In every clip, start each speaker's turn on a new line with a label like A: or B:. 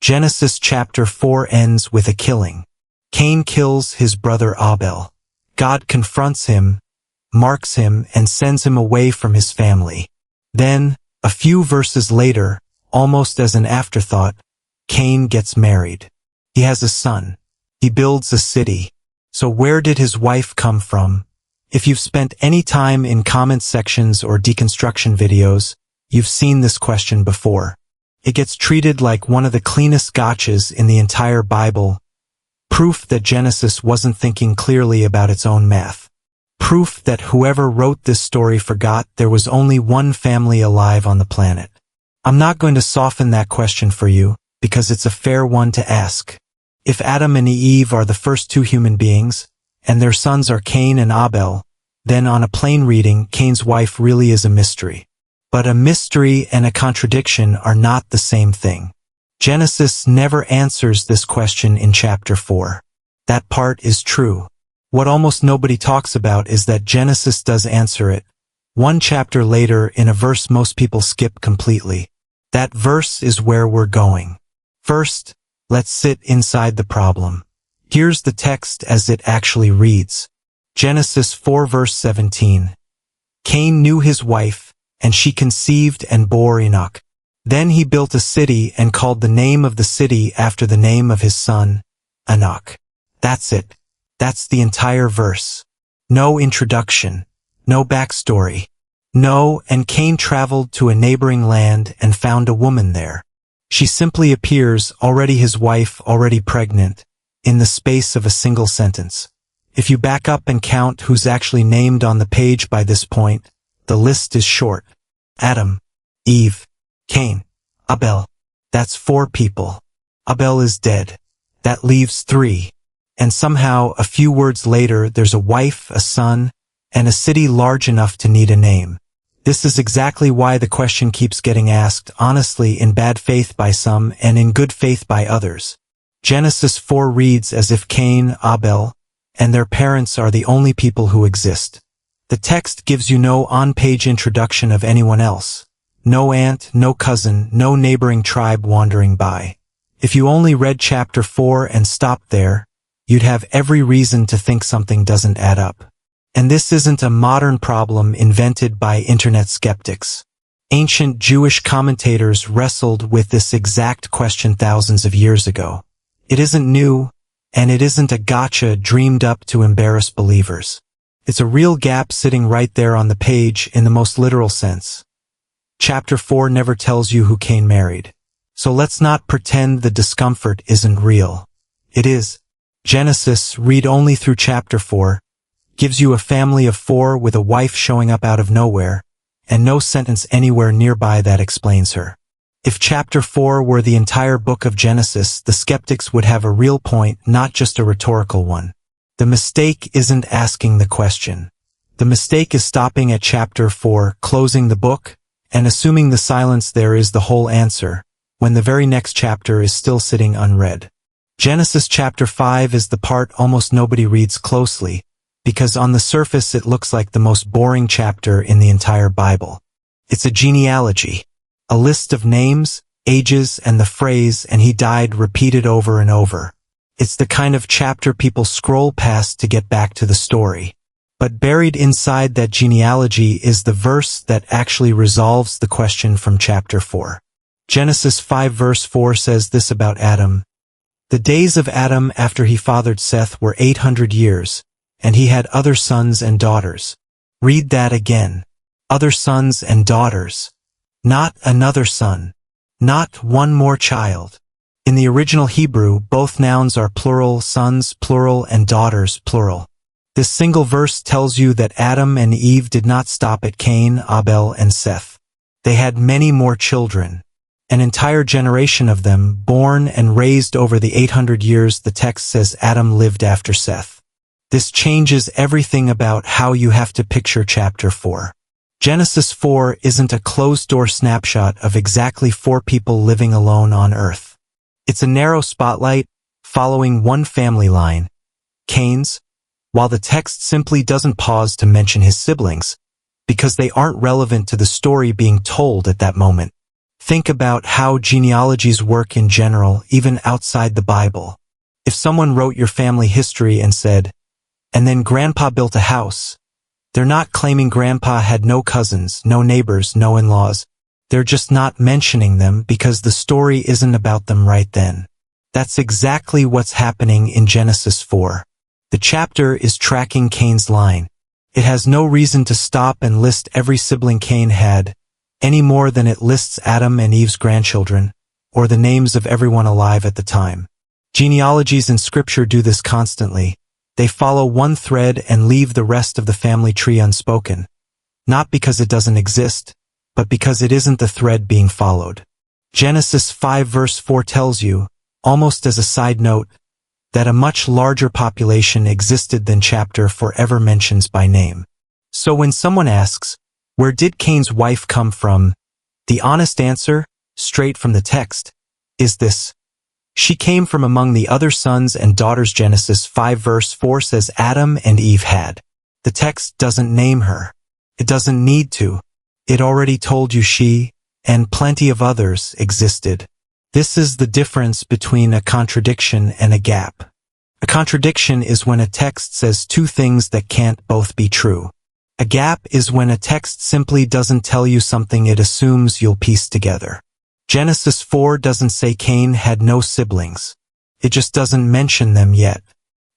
A: Genesis chapter 4 ends with a killing. Cain kills his brother Abel. God confronts him, marks him, and sends him away from his family. Then, a few verses later, almost as an afterthought, Cain gets married. He has a son. He builds a city. So where did his wife come from? If you've spent any time in comment sections or deconstruction videos, you've seen this question before. It gets treated like one of the cleanest gotchas in the entire Bible. Proof that Genesis wasn't thinking clearly about its own math. Proof that whoever wrote this story forgot there was only one family alive on the planet. I'm not going to soften that question for you, because it's a fair one to ask. If Adam and Eve are the first two human beings, and their sons are Cain and Abel, then on a plain reading, Cain's wife really is a mystery. But a mystery and a contradiction are not the same thing. Genesis never answers this question in chapter 4. That part is true. What almost nobody talks about is that Genesis does answer it. One chapter later in a verse most people skip completely. That verse is where we're going. First, let's sit inside the problem. Here's the text as it actually reads. Genesis 4 verse 17. Cain knew his wife, and she conceived and bore Enoch. Then he built a city and called the name of the city after the name of his son, Enoch. That's it. That's the entire verse. No introduction. No backstory. No, and Cain traveled to a neighboring land and found a woman there. She simply appears, already his wife, already pregnant, in the space of a single sentence. If you back up and count who's actually named on the page by this point, the list is short. Adam, Eve, Cain, Abel. That's 4 people. Abel is dead. That leaves 3. And somehow, a few words later, there's a wife, a son, and a city large enough to need a name. This is exactly why the question keeps getting asked, honestly, in bad faith by some and in good faith by others. Genesis 4 reads as if Cain, Abel, and their parents are the only people who exist. The text gives you no on-page introduction of anyone else. No aunt, no cousin, no neighboring tribe wandering by. If you only read chapter 4 and stopped there, you'd have every reason to think something doesn't add up. And this isn't a modern problem invented by internet skeptics. Ancient Jewish commentators wrestled with this exact question thousands of years ago. It isn't new, and it isn't a gotcha dreamed up to embarrass believers. It's a real gap sitting right there on the page in the most literal sense. Chapter 4 never tells you who Cain married. So let's not pretend the discomfort isn't real. It is. Genesis, read only through chapter 4, gives you a family of 4 with a wife showing up out of nowhere, and no sentence anywhere nearby that explains her. If chapter 4 were the entire book of Genesis, the skeptics would have a real point, not just a rhetorical one. The mistake isn't asking the question. The mistake is stopping at chapter 4, closing the book, and assuming the silence there is the whole answer, when the very next chapter is still sitting unread. Genesis chapter 5 is the part almost nobody reads closely, because on the surface it looks like the most boring chapter in the entire Bible. It's a genealogy. A list of names, ages, and the phrase, "and he died," repeated over and over. It's the kind of chapter people scroll past to get back to the story. But buried inside that genealogy is the verse that actually resolves the question from chapter 4. Genesis 5 verse 4 says this about Adam. The days of Adam after he fathered Seth were 800 years, and he had other sons and daughters. Read that again. Other sons and daughters. Not another son. Not one more child. In the original Hebrew, both nouns are plural, sons plural and daughters plural. This single verse tells you that Adam and Eve did not stop at Cain, Abel, and Seth. They had many more children. An entire generation of them, born and raised over the 800 years the text says Adam lived after Seth. This changes everything about how you have to picture chapter 4. Genesis 4 isn't a closed-door snapshot of exactly 4 people living alone on earth. It's a narrow spotlight, following one family line, Cain's, while the text simply doesn't pause to mention his siblings, because they aren't relevant to the story being told at that moment. Think about how genealogies work in general, even outside the Bible. If someone wrote your family history and said, "And then Grandpa built a house," they're not claiming Grandpa had no cousins, no neighbors, no in-laws. They're just not mentioning them because the story isn't about them right then. That's exactly what's happening in Genesis 4. The chapter is tracking Cain's line. It has no reason to stop and list every sibling Cain had, any more than it lists Adam and Eve's grandchildren, or the names of everyone alive at the time. Genealogies in Scripture do this constantly. They follow one thread and leave the rest of the family tree unspoken, not because it doesn't exist, but because it isn't the thread being followed. Genesis 5 verse 4 tells you, almost as a side note, that a much larger population existed than chapter 4 ever mentions by name. So when someone asks, where did Cain's wife come from? The honest answer, straight from the text, is this: she came from among the other sons and daughters. Genesis 5 verse 4 says Adam and Eve had. The text doesn't name her. It doesn't need to. It already told you she, and plenty of others, existed. This is the difference between a contradiction and a gap. A contradiction is when a text says two things that can't both be true. A gap is when a text simply doesn't tell you something it assumes you'll piece together. Genesis 4 doesn't say Cain had no siblings. It just doesn't mention them yet.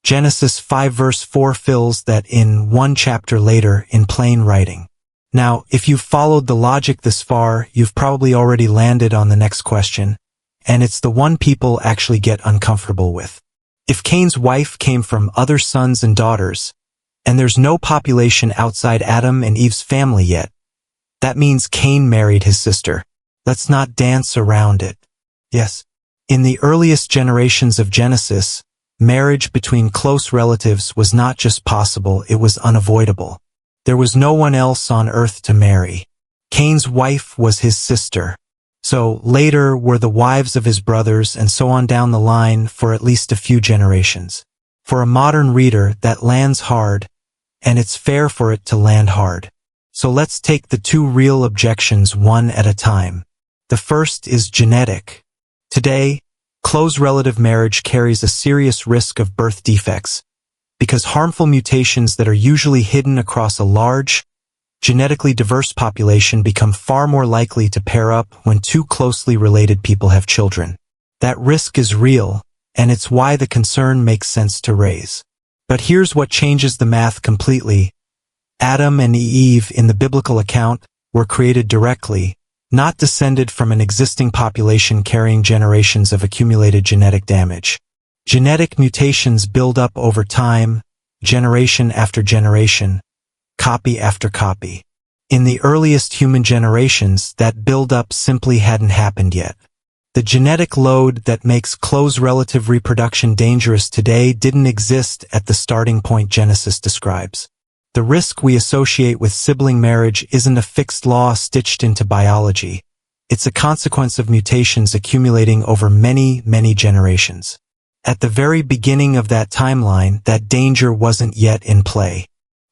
A: Genesis 5 verse 4 fills that in one chapter later in plain writing. Now, if you've followed the logic this far, you've probably already landed on the next question, and it's the one people actually get uncomfortable with. If Cain's wife came from other sons and daughters, and there's no population outside Adam and Eve's family yet, that means Cain married his sister. Let's not dance around it. Yes, in the earliest generations of Genesis, marriage between close relatives was not just possible, it was unavoidable. There was no one else on earth to marry. Cain's wife was his sister. So later were the wives of his brothers, and so on down the line for at least a few generations. For a modern reader, that lands hard, and it's fair for it to land hard. So let's take the two real objections one at a time. The first is genetic. Today, close relative marriage carries a serious risk of birth defects, because harmful mutations that are usually hidden across a large, genetically diverse population become far more likely to pair up when two closely related people have children. That risk is real, and it's why the concern makes sense to raise. But here's what changes the math completely. Adam and Eve in the biblical account were created directly, not descended from an existing population carrying generations of accumulated genetic damage. Genetic mutations build up over time, generation after generation, copy after copy. In the earliest human generations, that build-up simply hadn't happened yet. The genetic load that makes close relative reproduction dangerous today didn't exist at the starting point Genesis describes. The risk we associate with sibling marriage isn't a fixed law stitched into biology. It's a consequence of mutations accumulating over many, many generations. At the very beginning of that timeline, that danger wasn't yet in play.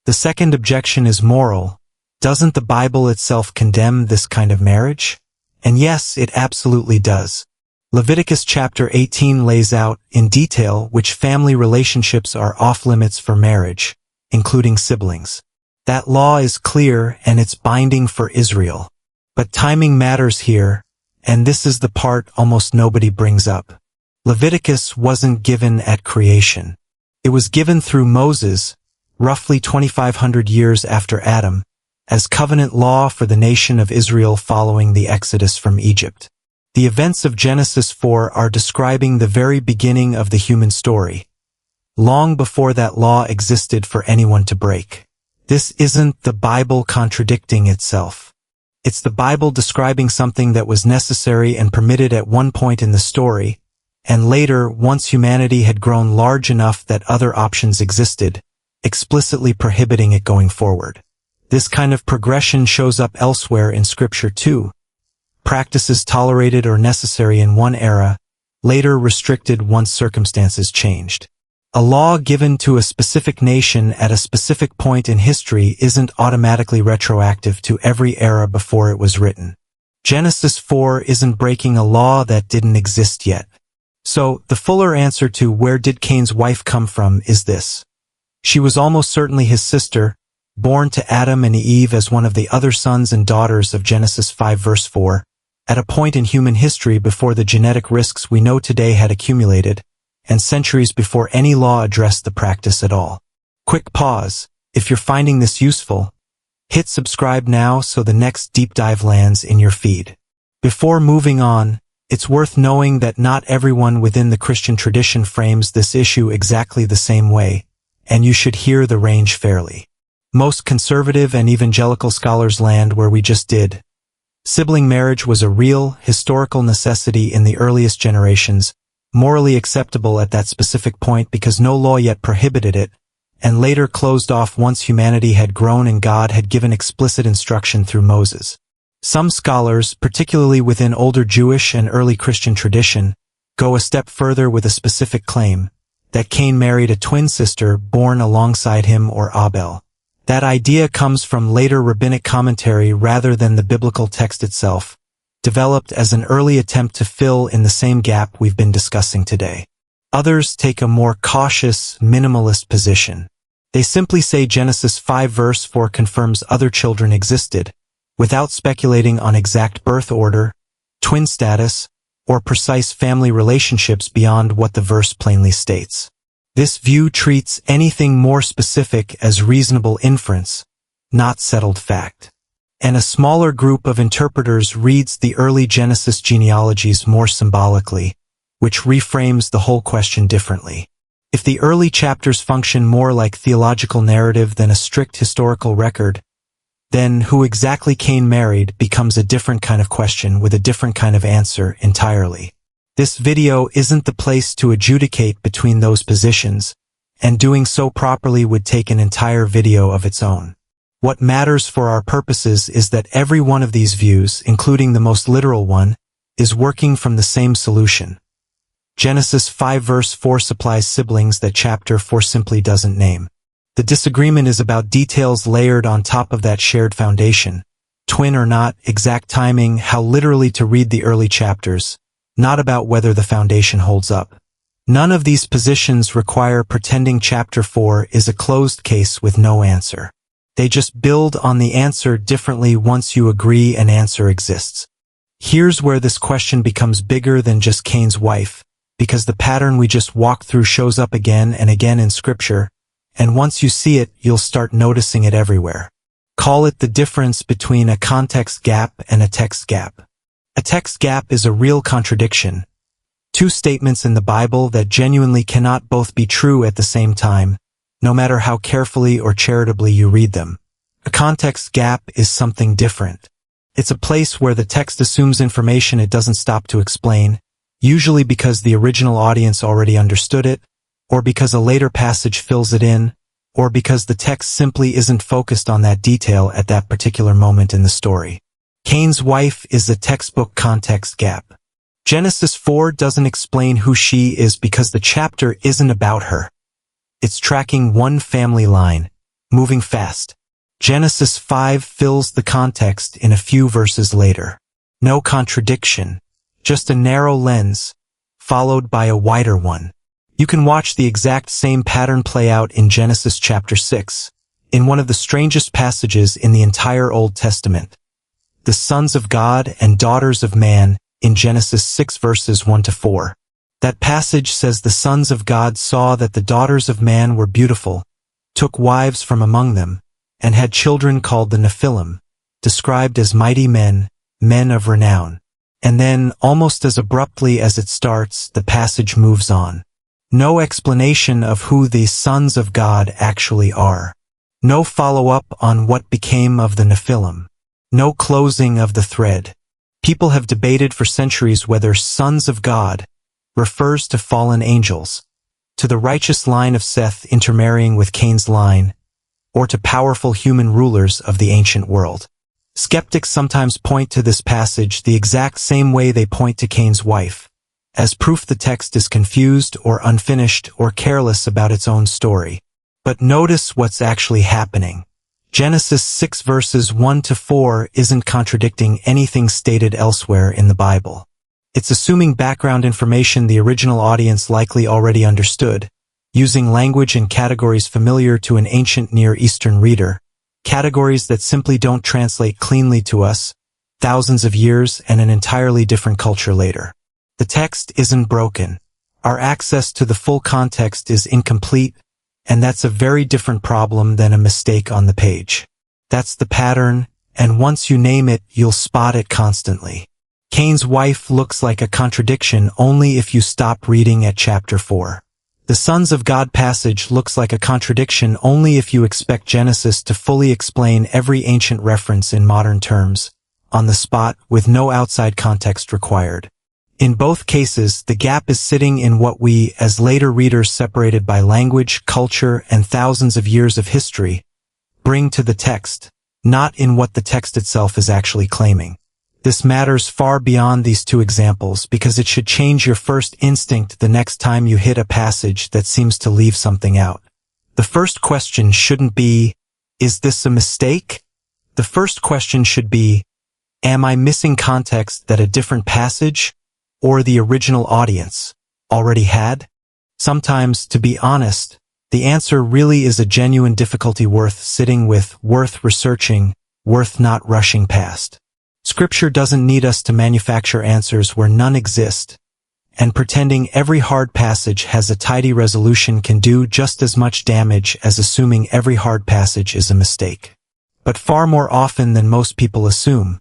A: The second objection is moral. Doesn't the Bible itself condemn this kind of marriage? And yes, it absolutely does. Leviticus chapter 18 lays out, in detail, which family relationships are off-limits for marriage, including siblings. That law is clear and it's binding for Israel. But timing matters here, and this is the part almost nobody brings up. Leviticus wasn't given at creation. It was given through Moses, roughly 2,500 years after Adam, as covenant law for the nation of Israel following the Exodus from Egypt. The events of Genesis 4 are describing the very beginning of the human story, long before that law existed for anyone to break. This isn't the Bible contradicting itself. It's the Bible describing something that was necessary and permitted at one point in the story, and later, once humanity had grown large enough that other options existed, explicitly prohibiting it going forward. This kind of progression shows up elsewhere in Scripture too. Practices tolerated or necessary in one era, later restricted once circumstances changed. A law given to a specific nation at a specific point in history isn't automatically retroactive to every era before it was written. Genesis 4 isn't breaking a law that didn't exist yet. So, the fuller answer to where did Cain's wife come from is this. She was almost certainly his sister, born to Adam and Eve as one of the other sons and daughters of Genesis 5 verse 4, at a point in human history before the genetic risks we know today had accumulated, and centuries before any law addressed the practice at all. Quick pause. If you're finding this useful, hit subscribe now so the next deep dive lands in your feed. Before moving on, it's worth knowing that not everyone within the Christian tradition frames this issue exactly the same way, and you should hear the range fairly. Most conservative and evangelical scholars land where we just did. Sibling marriage was a real, historical necessity in the earliest generations, morally acceptable at that specific point because no law yet prohibited it, and later closed off once humanity had grown and God had given explicit instruction through Moses. Some scholars, particularly within older Jewish and early Christian tradition, go a step further with a specific claim, that Cain married a twin sister born alongside him or Abel. That idea comes from later rabbinic commentary rather than the biblical text itself, developed as an early attempt to fill in the same gap we've been discussing today. Others take a more cautious, minimalist position. They simply say Genesis 5 verse 4 confirms other children existed, without speculating on exact birth order, twin status, or precise family relationships beyond what the verse plainly states. This view treats anything more specific as reasonable inference, not settled fact. And a smaller group of interpreters reads the early Genesis genealogies more symbolically, which reframes the whole question differently. If the early chapters function more like theological narrative than a strict historical record, then who exactly Cain married becomes a different kind of question with a different kind of answer entirely. This video isn't the place to adjudicate between those positions, and doing so properly would take an entire video of its own. What matters for our purposes is that every one of these views, including the most literal one, is working from the same solution. Genesis 5 verse 4 supplies siblings that chapter 4 simply doesn't name. The disagreement is about details layered on top of that shared foundation, twin or not, exact timing, how literally to read the early chapters, not about whether the foundation holds up. None of these positions require pretending chapter 4 is a closed case with no answer. They just build on the answer differently once you agree an answer exists. Here's where this question becomes bigger than just Cain's wife, because the pattern we just walked through shows up again and again in Scripture, and once you see it, you'll start noticing it everywhere. Call it the difference between a context gap and a text gap. A text gap is a real contradiction. Two statements in the Bible that genuinely cannot both be true at the same time, no matter how carefully or charitably you read them. A context gap is something different. It's a place where the text assumes information it doesn't stop to explain, usually because the original audience already understood it, or because a later passage fills it in, or because the text simply isn't focused on that detail at that particular moment in the story. Cain's wife is the textbook context gap. Genesis 4 doesn't explain who she is because the chapter isn't about her. It's tracking one family line, moving fast. Genesis 5 fills the context in a few verses later. No contradiction, just a narrow lens, followed by a wider one. You can watch the exact same pattern play out in Genesis chapter 6, in one of the strangest passages in the entire Old Testament. The sons of God and daughters of man in Genesis 6 verses 1 to 4. That passage says the sons of God saw that the daughters of man were beautiful, took wives from among them, and had children called the Nephilim, described as mighty men, men of renown. And then, almost as abruptly as it starts, the passage moves on. No explanation of who the sons of God actually are. No follow-up on what became of the Nephilim. No closing of the thread. People have debated for centuries whether sons of God refers to fallen angels, to the righteous line of Seth intermarrying with Cain's line, or to powerful human rulers of the ancient world. Skeptics sometimes point to this passage the exact same way they point to Cain's wife, as proof the text is confused or unfinished or careless about its own story. But notice what's actually happening. Genesis 6 verses 1 to 4 isn't contradicting anything stated elsewhere in the Bible. It's assuming background information the original audience likely already understood, using language and categories familiar to an ancient Near Eastern reader, categories that simply don't translate cleanly to us, thousands of years and an entirely different culture later. The text isn't broken. Our access to the full context is incomplete, and that's a very different problem than a mistake on the page. That's the pattern, and once you name it, you'll spot it constantly. Cain's wife looks like a contradiction only if you stop reading at chapter 4. The Sons of God passage looks like a contradiction only if you expect Genesis to fully explain every ancient reference in modern terms, on the spot with no outside context required. In both cases, the gap is sitting in what we, as later readers separated by language, culture, and thousands of years of history, bring to the text, not in what the text itself is actually claiming. This matters far beyond these two examples because it should change your first instinct the next time you hit a passage that seems to leave something out. The first question shouldn't be, is this a mistake? The first question should be, am I missing context that a different passage, or the original audience, already had? Sometimes, to be honest, the answer really is a genuine difficulty worth sitting with, worth researching, worth not rushing past. Scripture doesn't need us to manufacture answers where none exist, and pretending every hard passage has a tidy resolution can do just as much damage as assuming every hard passage is a mistake. But far more often than most people assume,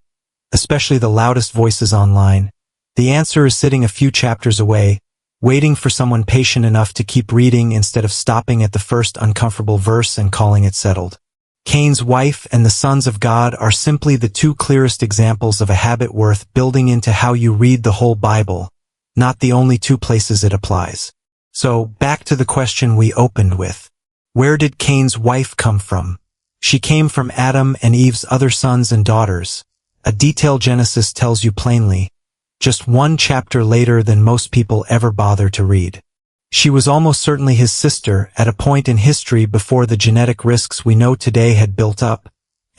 A: especially the loudest voices online, the answer is sitting a few chapters away, waiting for someone patient enough to keep reading instead of stopping at the first uncomfortable verse and calling it settled. Cain's wife and the Sons of God are simply the two clearest examples of a habit worth building into how you read the whole Bible, not the only two places it applies. So, back to the question we opened with. Where did Cain's wife come from? She came from Adam and Eve's other sons and daughters. A detail Genesis tells you plainly, just one chapter later than most people ever bother to read. She was almost certainly his sister at a point in history before the genetic risks we know today had built up,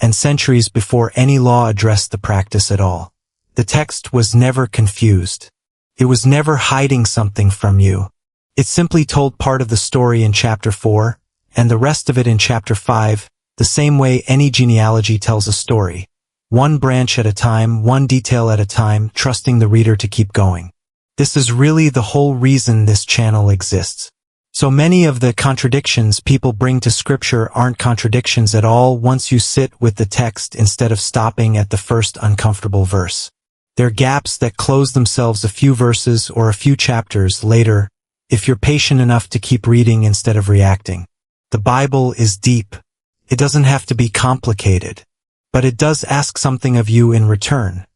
A: and centuries before any law addressed the practice at all. The text was never confused. It was never hiding something from you. It simply told part of the story in chapter 4, and the rest of it in chapter 5, the same way any genealogy tells a story. One branch at a time, one detail at a time, trusting the reader to keep going. This is really the whole reason this channel exists. So many of the contradictions people bring to Scripture aren't contradictions at all once you sit with the text instead of stopping at the first uncomfortable verse. They're gaps that close themselves a few verses or a few chapters later, if you're patient enough to keep reading instead of reacting. The Bible is deep. It doesn't have to be complicated. But it does ask something of you in return.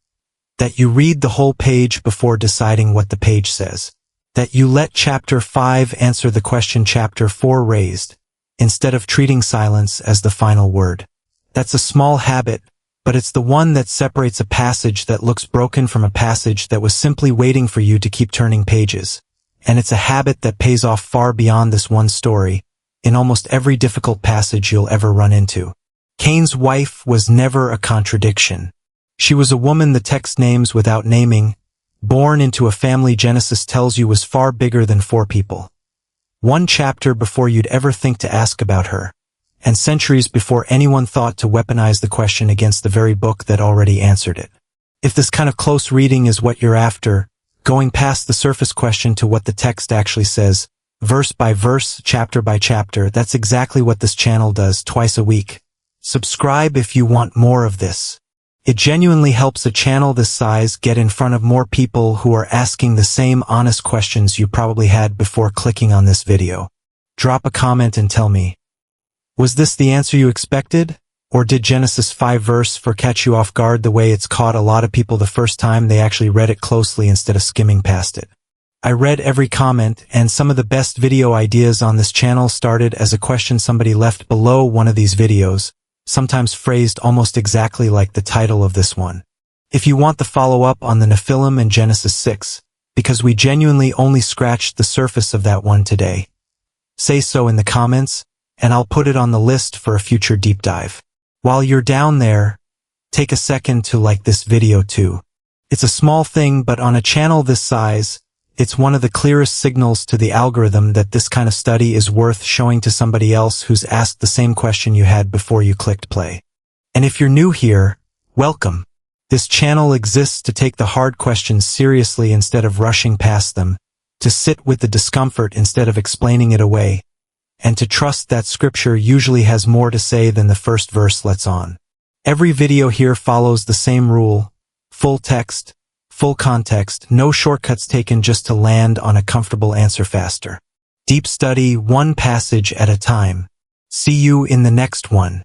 A: That you read the whole page before deciding what the page says. That you let chapter 5 answer the question chapter 4 raised, instead of treating silence as the final word. That's a small habit, but it's the one that separates a passage that looks broken from a passage that was simply waiting for you to keep turning pages. And it's a habit that pays off far beyond this one story, in almost every difficult passage you'll ever run into. Cain's wife was never a contradiction. She was a woman the text names without naming, born into a family Genesis tells you was far bigger than 4 people. One chapter before you'd ever think to ask about her, and centuries before anyone thought to weaponize the question against the very book that already answered it. If this kind of close reading is what you're after, going past the surface question to what the text actually says, verse by verse, chapter by chapter, that's exactly what this channel does twice a week. Subscribe if you want more of this. It genuinely helps a channel this size get in front of more people who are asking the same honest questions you probably had before clicking on this video. Drop a comment and tell me, was this the answer you expected? Or did Genesis 5 verse 4 catch you off guard the way it's caught a lot of people the first time they actually read it closely instead of skimming past it? I read every comment, and some of the best video ideas on this channel started as a question somebody left below one of these videos, sometimes phrased almost exactly like the title of this one. If you want the follow-up on the Nephilim and Genesis 6, because we genuinely only scratched the surface of that one today, say so in the comments, and I'll put it on the list for a future deep dive. While you're down there, take a second to like this video too. It's a small thing, but on a channel this size, it's one of the clearest signals to the algorithm that this kind of study is worth showing to somebody else who's asked the same question you had before you clicked play. And if you're new here, welcome. This channel exists to take the hard questions seriously instead of rushing past them, to sit with the discomfort instead of explaining it away, and to trust that scripture usually has more to say than the first verse lets on. Every video here follows the same rule: full text, full context, no shortcuts taken just to land on a comfortable answer faster. Deep study, one passage at a time. See you in the next one.